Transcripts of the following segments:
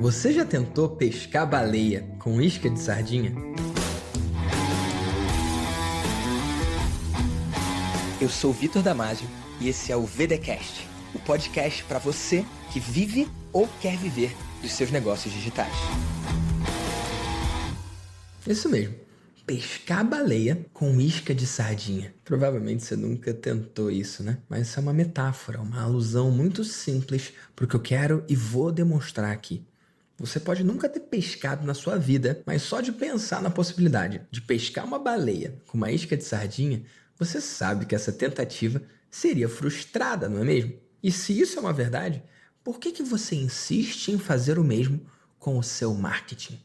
Você já tentou pescar baleia com isca de sardinha? Eu sou o Vitor Damasio e esse é o VDcast, o podcast para você que vive ou quer viver dos seus negócios digitais. Isso mesmo, pescar baleia com isca de sardinha. Provavelmente você nunca tentou isso, né? Mas isso é uma metáfora, uma alusão muito simples para o que eu quero e vou demonstrar aqui. Você pode nunca ter pescado na sua vida, mas só de pensar na possibilidade de pescar uma baleia com uma isca de sardinha, você sabe que essa tentativa seria frustrada, não é mesmo? E se isso é uma verdade, por que você insiste em fazer o mesmo com o seu marketing?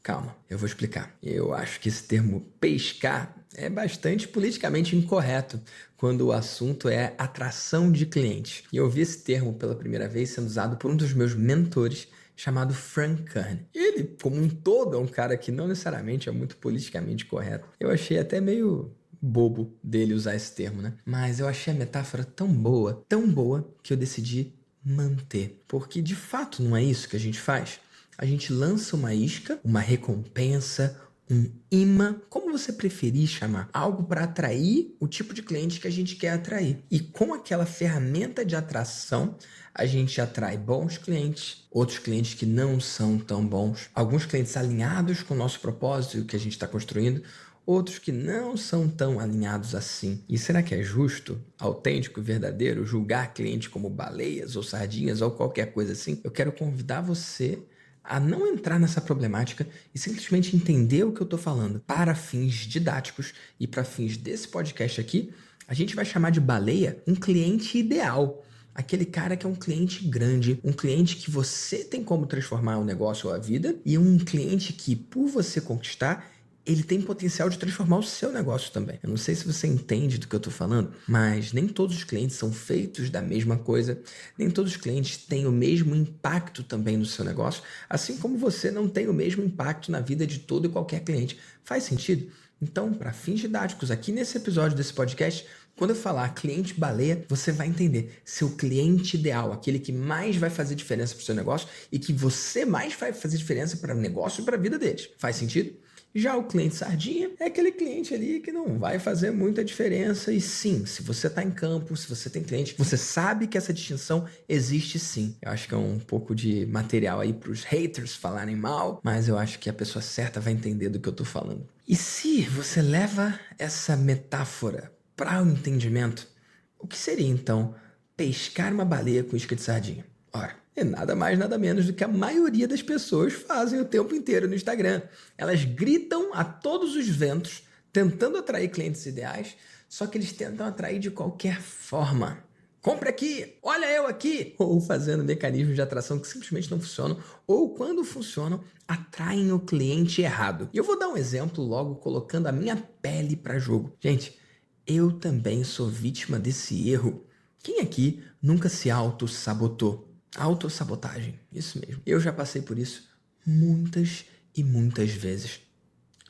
Calma, eu vou explicar. Eu acho que esse termo pescar é bastante politicamente incorreto quando o assunto é atração de clientes. E eu vi esse termo pela primeira vez sendo usado por um dos meus mentores, chamado Frank Kern. Ele, como um todo, é um cara que não necessariamente é muito politicamente correto. Eu achei até meio bobo dele usar esse termo, né? Mas eu achei a metáfora tão boa, que eu decidi manter. Porque, de fato, não é isso que a gente faz. A gente lança uma isca, uma recompensa, um imã, como você preferir chamar, algo para atrair o tipo de cliente que a gente quer atrair. E com aquela ferramenta de atração, a gente atrai bons clientes, outros clientes que não são tão bons, alguns clientes alinhados com o nosso propósito e o que a gente está construindo, outros que não são tão alinhados assim. E será que é justo, autêntico, verdadeiro, julgar clientes como baleias ou sardinhas ou qualquer coisa assim? Eu quero convidar você a não entrar nessa problemática e simplesmente entender o que eu estou falando. Para fins didáticos e para fins desse podcast aqui, a gente vai chamar de baleia um cliente ideal. Aquele cara que é um cliente grande, um cliente que você tem como transformar o negócio ou a vida e um cliente que, por você conquistar, ele tem potencial de transformar o seu negócio também. Eu não sei se você entende do que eu estou falando, mas nem todos os clientes são feitos da mesma coisa, nem todos os clientes têm o mesmo impacto também no seu negócio, assim como você não tem o mesmo impacto na vida de todo e qualquer cliente. Faz sentido? Então, para fins didáticos, aqui nesse episódio desse podcast, quando eu falar cliente baleia, você vai entender seu cliente ideal, aquele que mais vai fazer diferença para o seu negócio e que você mais vai fazer diferença para o negócio e para a vida deles. Faz sentido? Já o cliente sardinha é aquele cliente ali que não vai fazer muita diferença. E sim, se você está em campo, se você tem cliente, você sabe que essa distinção existe sim. Eu acho que é um pouco de material aí para os haters falarem mal, mas eu acho que a pessoa certa vai entender do que eu estou falando. E se você leva essa metáfora para o entendimento, o que seria então pescar uma baleia com isca de sardinha? Ora, é nada mais, nada menos do que a maioria das pessoas fazem o tempo inteiro no Instagram. Elas gritam a todos os ventos, tentando atrair clientes ideais, só que eles tentam atrair de qualquer forma. Compre aqui, olha eu aqui! Ou fazendo mecanismos de atração que simplesmente não funcionam, ou quando funcionam, atraem o cliente errado. E eu vou dar um exemplo logo colocando a minha pele para jogo. Gente, eu também sou vítima desse erro. Quem aqui nunca se auto-sabotou? Autossabotagem, isso mesmo. Eu já passei por isso muitas e muitas vezes.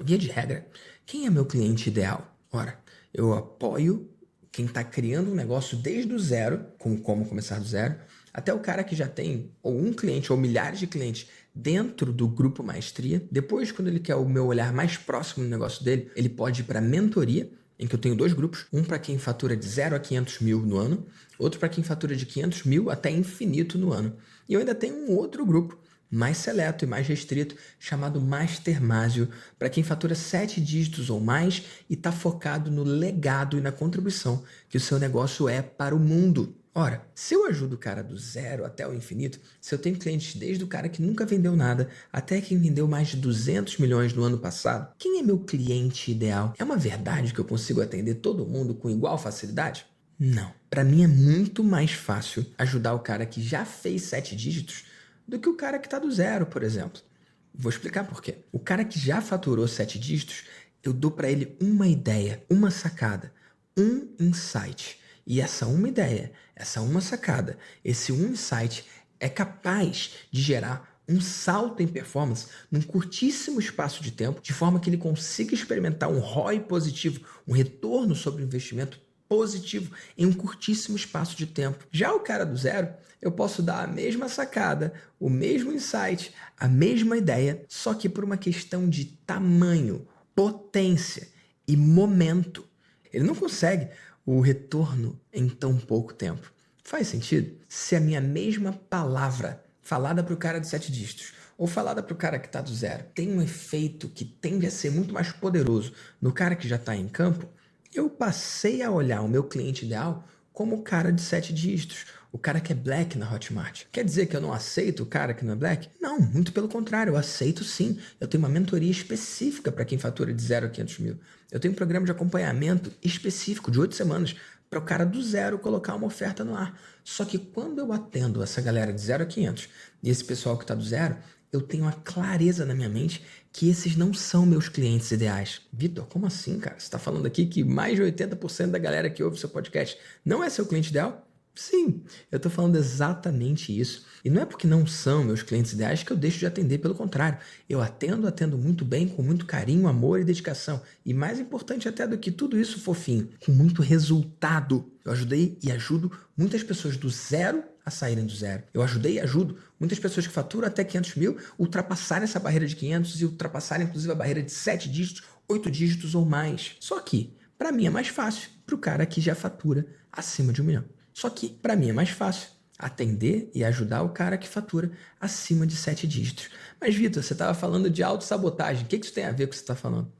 Via de regra, quem é meu cliente ideal? Ora, eu apoio quem está criando um negócio desde o zero, com como começar do zero, até o cara que já tem ou um cliente ou milhares de clientes dentro do grupo Maestria. Depois, quando ele quer o meu olhar mais próximo no negócio dele, ele pode ir para a mentoria, em que eu tenho dois grupos, um para quem fatura de 0 a 500 mil no ano, outro para quem fatura de 500 mil até infinito no ano. E eu ainda tenho um outro grupo, mais seleto e mais restrito, chamado Mastermásio, para quem fatura 7 dígitos ou mais e está focado no legado e na contribuição que o seu negócio é para o mundo. Ora, se eu ajudo o cara do zero até o infinito, se eu tenho clientes desde o cara que nunca vendeu nada até quem vendeu mais de 200 milhões no ano passado, quem é meu cliente ideal? É uma verdade que eu consigo atender todo mundo com igual facilidade? Não. Para mim é muito mais fácil ajudar o cara que já fez 7 dígitos do que o cara que está do zero, por exemplo. Vou explicar por quê. O cara que já faturou 7 dígitos, eu dou para ele uma ideia, uma sacada, um insight. E essa uma ideia, essa uma sacada, esse um insight é capaz de gerar um salto em performance num curtíssimo espaço de tempo, de forma que ele consiga experimentar um ROI positivo, um retorno sobre o investimento positivo em um curtíssimo espaço de tempo. Já o cara do zero, eu posso dar a mesma sacada, o mesmo insight, a mesma ideia, só que por uma questão de tamanho, potência e momento. Ele não consegue o retorno em tão pouco tempo. Faz sentido? Se a minha mesma palavra falada para o cara de 7 dígitos ou falada para o cara que está do zero tem um efeito que tende a ser muito mais poderoso no cara que já está em campo, eu passei a olhar o meu cliente ideal como o cara de 7 dígitos, o cara que é black na Hotmart. Quer dizer que eu não aceito o cara que não é black? Não, muito pelo contrário, eu aceito sim. Eu tenho uma mentoria específica para quem fatura de 0 a 500 mil. Eu tenho um programa de acompanhamento específico de 8 semanas para o cara do zero colocar uma oferta no ar. Só que quando eu atendo essa galera de 0 a 500 e esse pessoal que está do zero, eu tenho a clareza na minha mente que esses não são meus clientes ideais. Vitor, como assim, cara? Você está falando aqui que mais de 80% da galera que ouve seu podcast não é seu cliente ideal? Sim, eu estou falando exatamente isso. E não é porque não são meus clientes ideais que eu deixo de atender, pelo contrário. Eu atendo muito bem, com muito carinho, amor e dedicação. E mais importante até do que tudo isso, fofinho, com muito resultado. Eu ajudei e ajudo muitas pessoas do zero a saírem do zero. Eu ajudei e ajudo muitas pessoas que faturam até 500 mil ultrapassarem essa barreira de 500 e ultrapassarem inclusive a barreira de 7 dígitos, 8 dígitos ou mais. Só que, para mim é mais fácil, para o cara que já fatura acima de 1 milhão. Só que, para mim, é mais fácil atender e ajudar o cara que fatura acima de 7 dígitos. Mas, Vitor, você estava falando de autossabotagem. O que isso tem a ver com o que você está falando?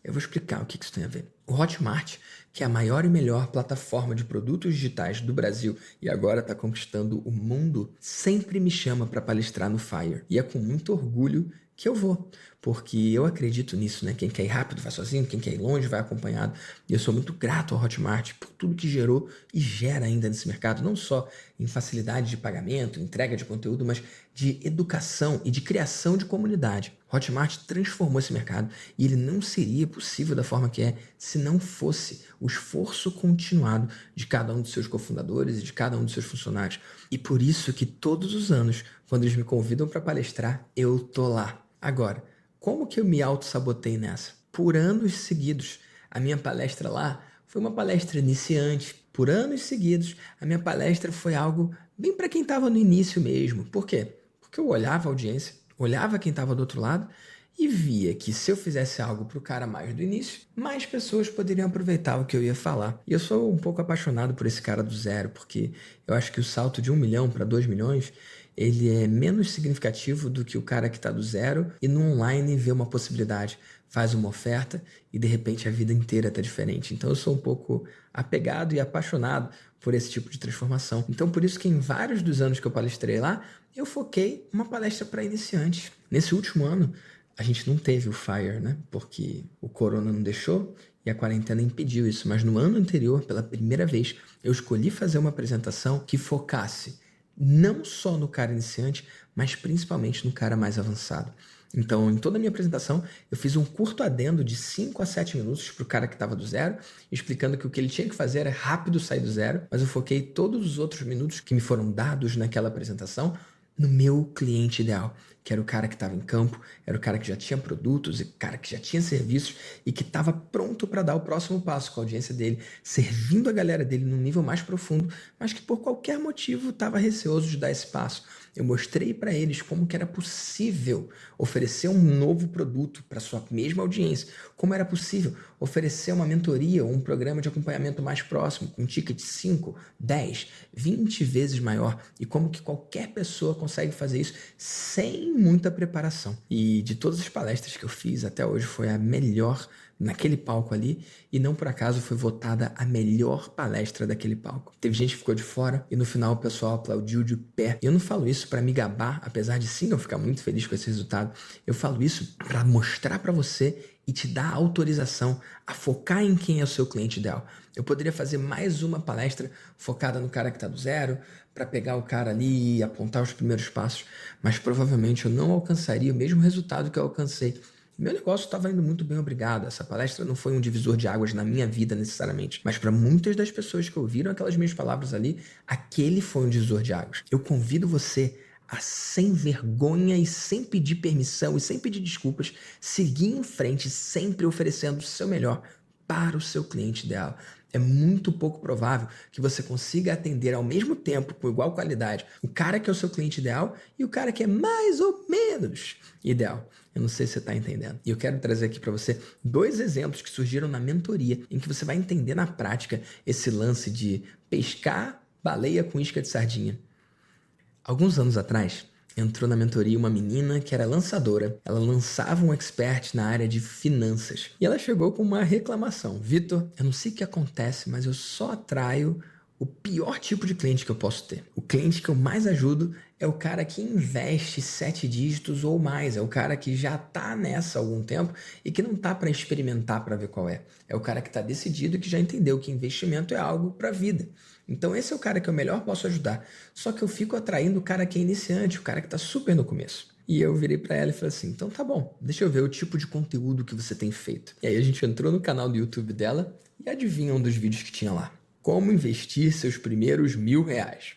Eu vou explicar o que isso tem a ver. O Hotmart, que é a maior e melhor plataforma de produtos digitais do Brasil e agora está conquistando o mundo, sempre me chama para palestrar no Fire. E é com muito orgulho que eu vou, porque eu acredito nisso, né? Quem quer ir rápido vai sozinho, quem quer ir longe vai acompanhado. E eu sou muito grato ao Hotmart por tudo que gerou e gera ainda nesse mercado, não só em facilidade de pagamento, entrega de conteúdo, mas de educação e de criação de comunidade. Hotmart transformou esse mercado e ele não seria possível da forma que é se não fosse o esforço continuado de cada um dos seus cofundadores e de cada um dos seus funcionários. E por isso que todos os anos, quando eles me convidam para palestrar, eu tô lá. Agora, como que eu me auto-sabotei nessa? Por anos seguidos, a minha palestra lá foi uma palestra iniciante. Por anos seguidos, a minha palestra foi algo bem para quem estava no início mesmo. Por quê? Porque eu olhava a audiência, olhava quem estava do outro lado e via que se eu fizesse algo para o cara mais do início, mais pessoas poderiam aproveitar o que eu ia falar. E eu sou um pouco apaixonado por esse cara do zero, porque eu acho que o salto de 1 milhão para 2 milhões ele é menos significativo do que o cara que está do zero e no online vê uma possibilidade, faz uma oferta e de repente a vida inteira está diferente. Então eu sou um pouco apegado e apaixonado por esse tipo de transformação. Então por isso que em vários dos anos que eu palestrei lá, eu foquei uma palestra para iniciantes. Nesse último ano, a gente não teve o Fire, né? Porque o corona não deixou e a quarentena impediu isso. Mas no ano anterior, pela primeira vez, eu escolhi fazer uma apresentação que focasse não só no cara iniciante, mas principalmente no cara mais avançado. Então, em toda a minha apresentação, eu fiz um curto adendo de 5 a 7 minutos para o cara que estava do zero, explicando que o que ele tinha que fazer era rápido sair do zero, mas eu foquei todos os outros minutos que me foram dados naquela apresentação no meu cliente ideal, que era o cara que estava em campo, era o cara que já tinha produtos, e o cara que já tinha serviços e que estava pronto para dar o próximo passo com a audiência dele, servindo a galera dele num nível mais profundo, mas que por qualquer motivo estava receoso de dar esse passo. Eu mostrei para eles como que era possível oferecer um novo produto para sua mesma audiência, como era possível oferecer uma mentoria ou um programa de acompanhamento mais próximo, com um ticket 5, 10, 20 vezes maior, e como que qualquer pessoa consegue fazer isso sem muita preparação. E de todas as palestras que eu fiz até hoje foi a melhor naquele palco ali, e não por acaso foi votada a melhor palestra daquele palco. Teve gente que ficou de fora e no final o pessoal aplaudiu de pé. E eu não falo isso para me gabar, apesar de sim eu ficar muito feliz com esse resultado. Eu falo isso para mostrar para você e te dar autorização a focar em quem é o seu cliente ideal. Eu poderia fazer mais uma palestra focada no cara que está do zero, para pegar o cara ali e apontar os primeiros passos, mas provavelmente eu não alcançaria o mesmo resultado que eu alcancei. Meu negócio estava indo muito bem, obrigado. Essa palestra não foi um divisor de águas na minha vida necessariamente, mas para muitas das pessoas que ouviram aquelas minhas palavras ali, aquele foi um divisor de águas. Eu convido você a, sem vergonha e sem pedir permissão e sem pedir desculpas, seguir em frente, sempre oferecendo o seu melhor para o seu cliente ideal. É muito pouco provável que você consiga atender ao mesmo tempo, com igual qualidade, o cara que é o seu cliente ideal e o cara que é mais ou menos ideal. Eu não sei se você está entendendo. E eu quero trazer aqui para você 2 exemplos que surgiram na mentoria, em que você vai entender na prática esse lance de pescar baleia com isca de sardinha. Alguns anos atrás, entrou na mentoria uma menina que era lançadora. Ela lançava um expert na área de finanças. E ela chegou com uma reclamação. Vitor, eu não sei o que acontece, mas eu só atraio o pior tipo de cliente que eu posso ter. O cliente que eu mais ajudo é o cara que investe 7 dígitos ou mais. É o cara que já está nessa há algum tempo e que não está para experimentar para ver qual é. É o cara que está decidido e que já entendeu que investimento é algo para a vida. Então esse é o cara que eu melhor posso ajudar. Só que eu fico atraindo o cara que é iniciante, o cara que está super no começo. E eu virei para ela e falei assim, então tá bom, deixa eu ver o tipo de conteúdo que você tem feito. E aí a gente entrou no canal do YouTube dela e adivinha um dos vídeos que tinha lá. Como investir seus primeiros R$1.000.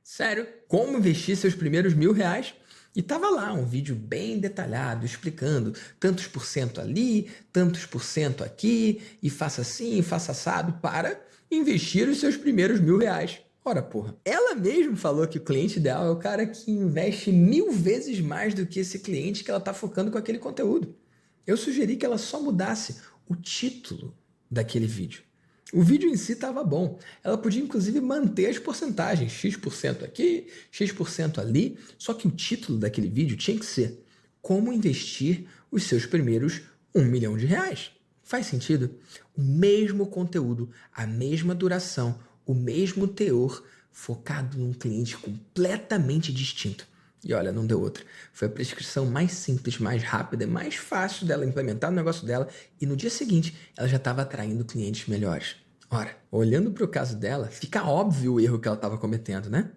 Sério, como investir seus primeiros R$1.000? E tava lá um vídeo bem detalhado, explicando tantos por cento ali, tantos por cento aqui, e faça assim, faça assado para investir os seus primeiros R$1.000. Ora, porra, ela mesma falou que o cliente ideal é o cara que investe 1000 vezes mais do que esse cliente que ela tá focando com aquele conteúdo. Eu sugeri que ela só mudasse o título daquele vídeo. O vídeo em si estava bom. Ela podia, inclusive, manter as porcentagens. X% aqui, X% ali. Só que o título daquele vídeo tinha que ser Como investir os seus primeiros R$1.000.000. Faz sentido? O mesmo conteúdo, a mesma duração, o mesmo teor, focado num cliente completamente distinto. E olha, não deu outra. Foi a prescrição mais simples, mais rápida, mais fácil dela implementar no negócio dela e no dia seguinte ela já estava atraindo clientes melhores. Ora, olhando para o caso dela, fica óbvio o erro que ela estava cometendo, né?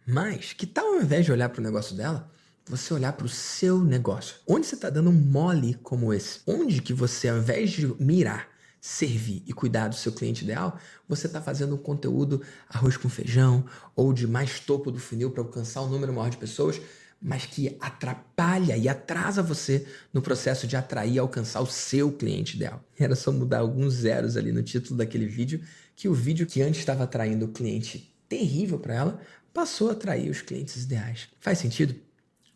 Mas que tal ao invés de olhar para o negócio dela, você olhar para o seu negócio? Onde você está dando um mole como esse? Onde que você, ao invés de mirar, servir e cuidar do seu cliente ideal, você está fazendo um conteúdo arroz com feijão ou de mais topo do funil para alcançar um número maior de pessoas, mas que atrapalha e atrasa você no processo de atrair e alcançar o seu cliente ideal. Era só mudar alguns zeros ali no título daquele vídeo, que o vídeo que antes estava atraindo o cliente terrível para ela, passou a atrair os clientes ideais. Faz sentido?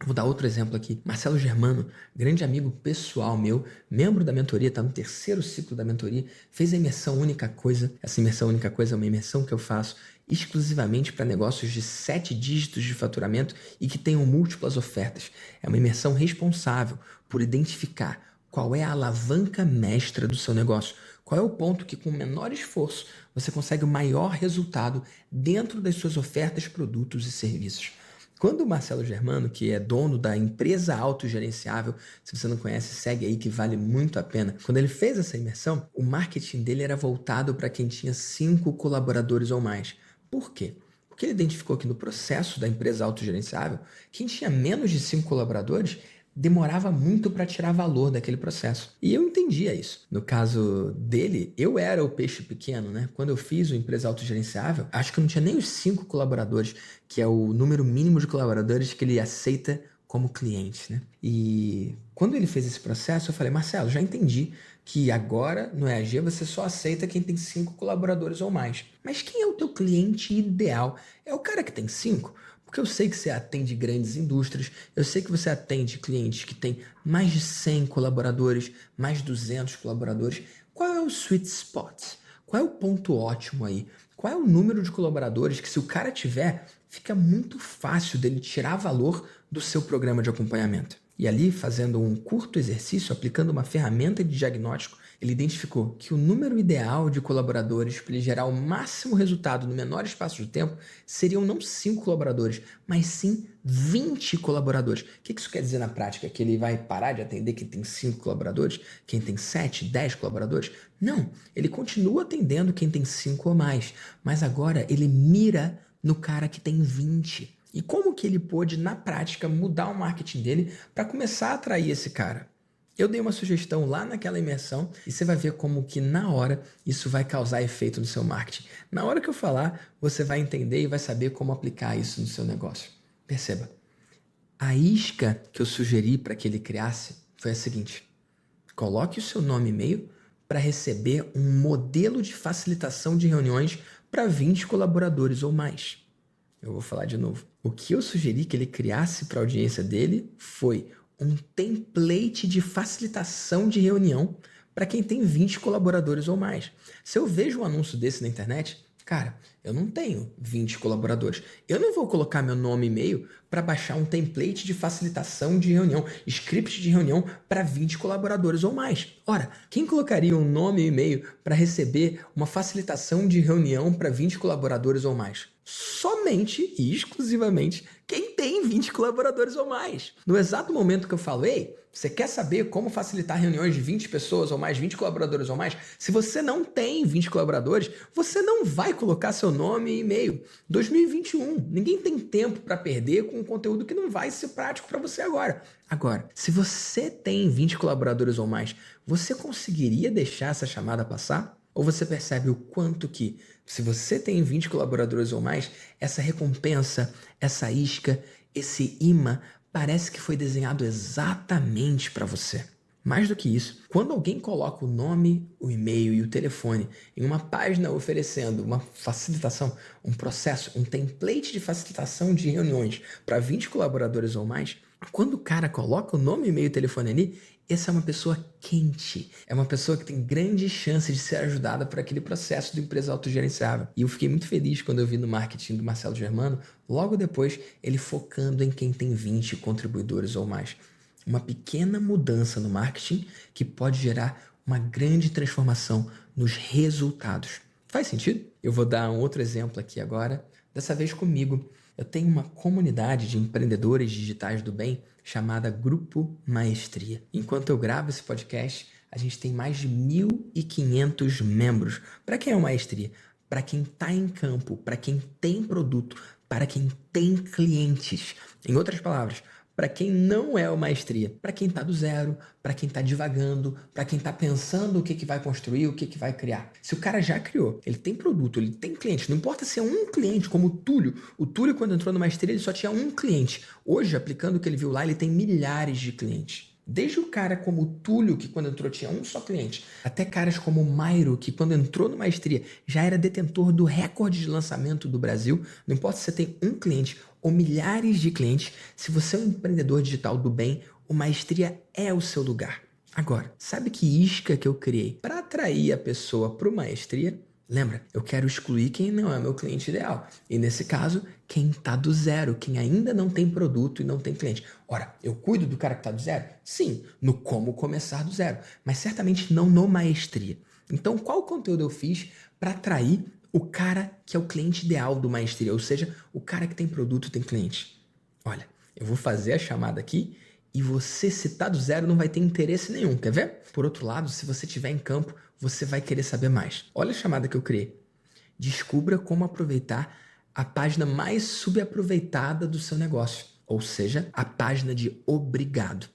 Vou dar outro exemplo aqui. Marcelo Germano, grande amigo pessoal meu, membro da mentoria, está no 3º ciclo da mentoria, fez a imersão Única Coisa. Essa imersão Única Coisa é uma imersão que eu faço exclusivamente para negócios de 7 dígitos de faturamento e que tenham múltiplas ofertas. É uma imersão responsável por identificar qual é a alavanca mestra do seu negócio. Qual é o ponto que, com menor esforço, você consegue o maior resultado dentro das suas ofertas, produtos e serviços. Quando o Marcelo Germano, que é dono da empresa autogerenciável, se você não conhece, segue aí que vale muito a pena. Quando ele fez essa imersão, o marketing dele era voltado para quem tinha 5 colaboradores ou mais. Por quê? Porque ele identificou que no processo da empresa autogerenciável, quem tinha menos de 5 colaboradores demorava muito para tirar valor daquele processo. E eu entendia isso. No caso dele, eu era o peixe pequeno, né? Quando eu fiz o empresa autogerenciável, acho que eu não tinha nem os 5 colaboradores, que é o número mínimo de colaboradores que ele aceita como cliente, né? E quando ele fez esse processo, eu falei, Marcelo, já entendi que agora no EAG você só aceita quem tem 5 colaboradores ou mais. Mas quem é o teu cliente ideal? É o cara que tem 5? Porque eu sei que você atende grandes indústrias, eu sei que você atende clientes que têm mais de 100 colaboradores, mais de 200 colaboradores. Qual é o sweet spot? Qual é o ponto ótimo aí? Qual é o número de colaboradores que, se o cara tiver, fica muito fácil dele tirar valor do seu programa de acompanhamento? E ali, fazendo um curto exercício, aplicando uma ferramenta de diagnóstico, ele identificou que o número ideal de colaboradores para ele gerar o máximo resultado no menor espaço de tempo seriam não 5 colaboradores, mas sim 20 colaboradores. O que isso quer dizer na prática? Que ele vai parar de atender quem tem 5 colaboradores, quem tem 7, 10 colaboradores? Não, ele continua atendendo quem tem 5 ou mais, mas agora ele mira no cara que tem 20. E como que ele pôde, na prática, mudar o marketing dele para começar a atrair esse cara? Eu dei uma sugestão lá naquela imersão e você vai ver como que na hora isso vai causar efeito no seu marketing. Na hora que eu falar, você vai entender e vai saber como aplicar isso no seu negócio. Perceba, a isca que eu sugeri para que ele criasse foi a seguinte: coloque o seu nome e e-mail para receber um modelo de facilitação de reuniões para 20 colaboradores ou mais. Eu vou falar de novo. O que eu sugeri que ele criasse para a audiência dele foi um template de facilitação de reunião para quem tem 20 colaboradores ou mais. Se eu vejo um anúncio desse na internet, cara, eu não tenho 20 colaboradores. Eu não vou colocar meu nome e e-mail para baixar um template de facilitação de reunião, script de reunião para 20 colaboradores ou mais. Ora, quem colocaria um nome e e-mail para receber uma facilitação de reunião para 20 colaboradores ou mais? Somente e exclusivamente quem tem 20 colaboradores ou mais. No exato momento que eu falo, ei, você quer saber como facilitar reuniões de 20 pessoas ou mais, 20 colaboradores ou mais? Se você não tem 20 colaboradores, você não vai colocar seu nome e e-mail. 2021, ninguém tem tempo para perder com um conteúdo que não vai ser prático para você agora. Agora, se você tem 20 colaboradores ou mais, você conseguiria deixar essa chamada passar? Ou você percebe o quanto que, se você tem 20 colaboradores ou mais, essa recompensa, essa isca, esse imã, parece que foi desenhado exatamente para você. Mais do que isso, quando alguém coloca o nome, o e-mail e o telefone em uma página oferecendo uma facilitação, um processo, um template de facilitação de reuniões para 20 colaboradores ou mais, quando o cara coloca o nome, e-mail e telefone ali, essa é uma pessoa quente, é uma pessoa que tem grande chance de ser ajudada por aquele processo de empresa autogerenciável. E eu fiquei muito feliz quando eu vi no marketing do Marcelo Germano, logo depois, ele focando em quem tem 20 contribuidores ou mais. Uma pequena mudança no marketing que pode gerar uma grande transformação nos resultados. Faz sentido? Eu vou dar um outro exemplo aqui agora, dessa vez comigo. Eu tenho uma comunidade de empreendedores digitais do bem chamada Grupo Maestria. Enquanto eu gravo esse podcast, a gente tem mais de 1.500 membros. Para quem é uma maestria? Para quem está em campo, para quem tem produto, para quem tem clientes. Em outras palavras, para quem não é uma maestria, para quem está do zero, para quem está divagando, para quem está pensando o que vai construir, o que vai criar. Se o cara já criou, ele tem produto, ele tem cliente, não importa se é um cliente, como o Túlio. O Túlio, quando entrou no maestria, ele só tinha um cliente. Hoje, aplicando o que ele viu lá, ele tem milhares de clientes. Desde o cara como o Túlio, que quando entrou tinha um só cliente, até caras como o Mairo, que quando entrou no maestria já era detentor do recorde de lançamento do Brasil. Não importa se você tem um cliente ou milhares de clientes, se você é um empreendedor digital do bem, o Maestria é o seu lugar. Agora, sabe que isca que eu criei para atrair a pessoa para o Maestria? Lembra, eu quero excluir quem não é meu cliente ideal. E nesse caso, quem está do zero, quem ainda não tem produto e não tem cliente. Ora, eu cuido do cara que está do zero? Sim, no como começar do zero, mas certamente não no Maestria. Então, qual conteúdo eu fiz para atrair o cara que é o cliente ideal do Maestria, ou seja, o cara que tem produto e tem cliente? Olha, eu vou fazer a chamada aqui e você, se tá do zero, não vai ter interesse nenhum, quer ver? Por outro lado, se você estiver em campo, você vai querer saber mais. Olha a chamada que eu criei. Descubra como aproveitar a página mais subaproveitada do seu negócio, ou seja, a página de obrigado.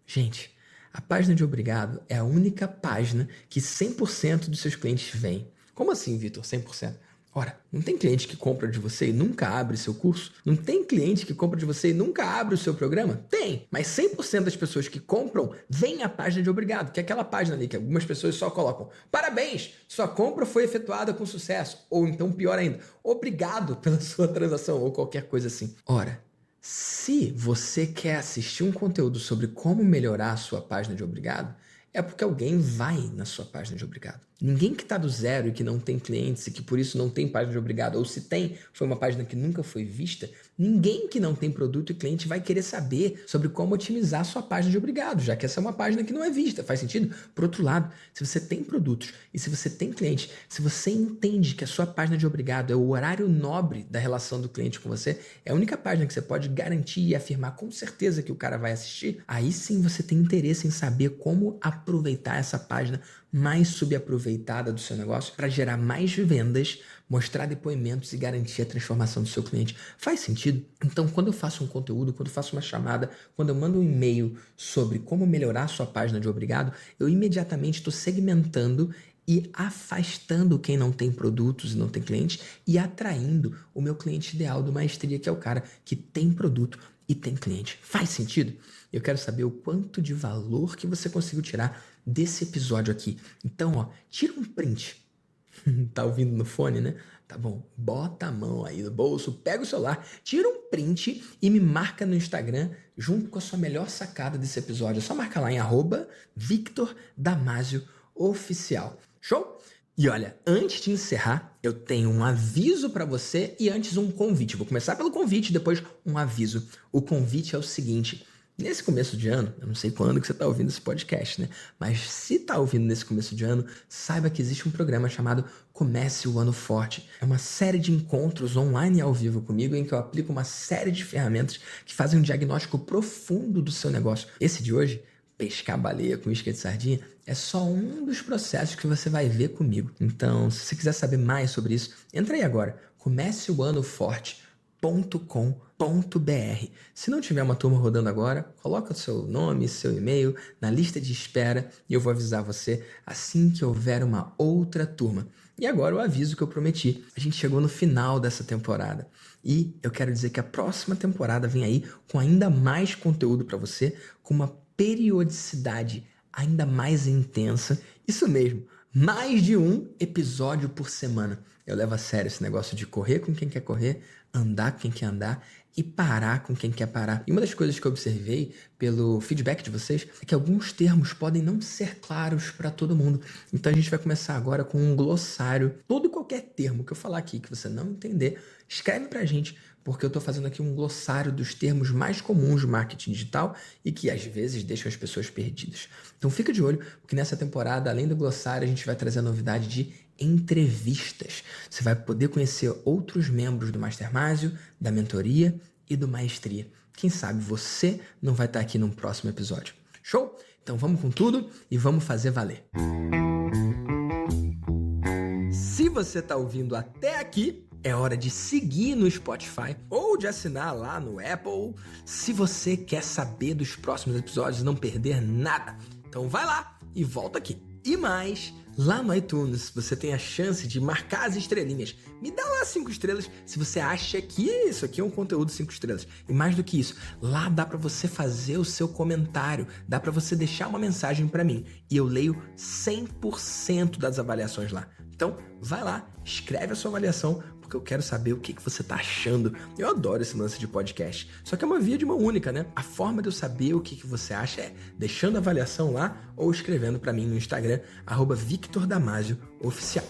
Gente, a página de obrigado é a única página que 100% dos seus clientes veem. Como assim, Vitor, 100%? Ora, não tem cliente que compra de você e nunca abre seu curso? Não tem cliente que compra de você e nunca abre o seu programa? Tem, mas 100% das pessoas que compram vêm à página de obrigado, que é aquela página ali que algumas pessoas só colocam: parabéns, sua compra foi efetuada com sucesso. Ou então, pior ainda, obrigado pela sua transação, ou qualquer coisa assim. Ora, se você quer assistir um conteúdo sobre como melhorar a sua página de obrigado, é porque alguém vai na sua página de obrigado. Ninguém que está do zero e que não tem clientes e que por isso não tem página de obrigado, ou se tem, foi uma página que nunca foi vista, ninguém que não tem produto e cliente vai querer saber sobre como otimizar a sua página de obrigado, já que essa é uma página que não é vista. Faz sentido? Por outro lado, se você tem produtos e se você tem cliente, se você entende que a sua página de obrigado é o horário nobre da relação do cliente com você, é a única página que você pode garantir e afirmar com certeza que o cara vai assistir, aí sim você tem interesse em saber como aproveitar essa página mais subaproveitada do seu negócio para gerar mais vendas, mostrar depoimentos e garantir a transformação do seu cliente. Faz sentido? Então, quando eu faço um conteúdo, quando eu faço uma chamada, quando eu mando um e-mail sobre como melhorar a sua página de obrigado, eu imediatamente estou segmentando e afastando quem não tem produtos e não tem clientes e atraindo o meu cliente ideal do Maestria, que é o cara que tem produto e tem cliente. Faz sentido? Eu quero saber o quanto de valor que você conseguiu tirar desse episódio aqui. Então, tira um print. Tá ouvindo no fone, né? Tá bom, bota a mão aí no bolso, pega o celular, tira um print e me marca no Instagram junto com a sua melhor sacada desse episódio. É só marcar lá em @VictorDamasio_oficial. Show? E olha, antes de encerrar, eu tenho um aviso para você e antes um convite. Vou começar pelo convite, depois um aviso. O convite é o seguinte: nesse começo de ano, eu não sei quando que você está ouvindo esse podcast, né? Mas se está ouvindo nesse começo de ano, saiba que existe um programa chamado Comece o Ano Forte. É uma série de encontros online e ao vivo comigo em que eu aplico uma série de ferramentas que fazem um diagnóstico profundo do seu negócio. Esse de hoje, pescar baleia com isca de sardinha, é só um dos processos que você vai ver comigo. Então, se você quiser saber mais sobre isso, entra aí agora, comeceoanoforte.com.br. Se não tiver uma turma rodando agora, coloca o seu nome, seu e-mail na lista de espera e eu vou avisar você assim que houver uma outra turma. E agora o aviso que eu prometi. A gente chegou no final dessa temporada e eu quero dizer que a próxima temporada vem aí com ainda mais conteúdo para você, com uma periodicidade ainda mais intensa. Isso mesmo, mais de um episódio por semana. Eu levo a sério esse negócio de correr com quem quer correr, andar com quem quer andar e parar com quem quer parar. E uma das coisas que eu observei pelo feedback de vocês é que alguns termos podem não ser claros para todo mundo. Então a gente vai começar agora com um glossário. Todo e qualquer termo que eu falar aqui que você não entender, escreve pra gente, porque eu estou fazendo aqui um glossário dos termos mais comuns do marketing digital e que às vezes deixam as pessoas perdidas. Então fica de olho, porque nessa temporada, além do glossário, a gente vai trazer a novidade de entrevistas. Você vai poder conhecer outros membros do Mastermásio, da mentoria e do Maestria. Quem sabe você não vai estar aqui num próximo episódio. Show? Então vamos com tudo e vamos fazer valer. Se você está ouvindo até aqui, é hora de seguir no Spotify ou de assinar lá no Apple se você quer saber dos próximos episódios e não perder nada. Então vai lá e volta aqui. E mais, lá no iTunes você tem a chance de marcar as estrelinhas. Me dá lá 5 estrelas se você acha que isso aqui é um conteúdo 5 estrelas. E mais do que isso, lá dá para você fazer o seu comentário, dá para você deixar uma mensagem para mim. E eu leio 100% das avaliações lá. Então, vai lá, escreve a sua avaliação, porque eu quero saber o que você tá achando. Eu adoro esse lance de podcast. Só que é uma via de mão única, né? A forma de eu saber o que você acha é deixando a avaliação lá ou escrevendo para mim no Instagram, @VictorDamasio_oficial.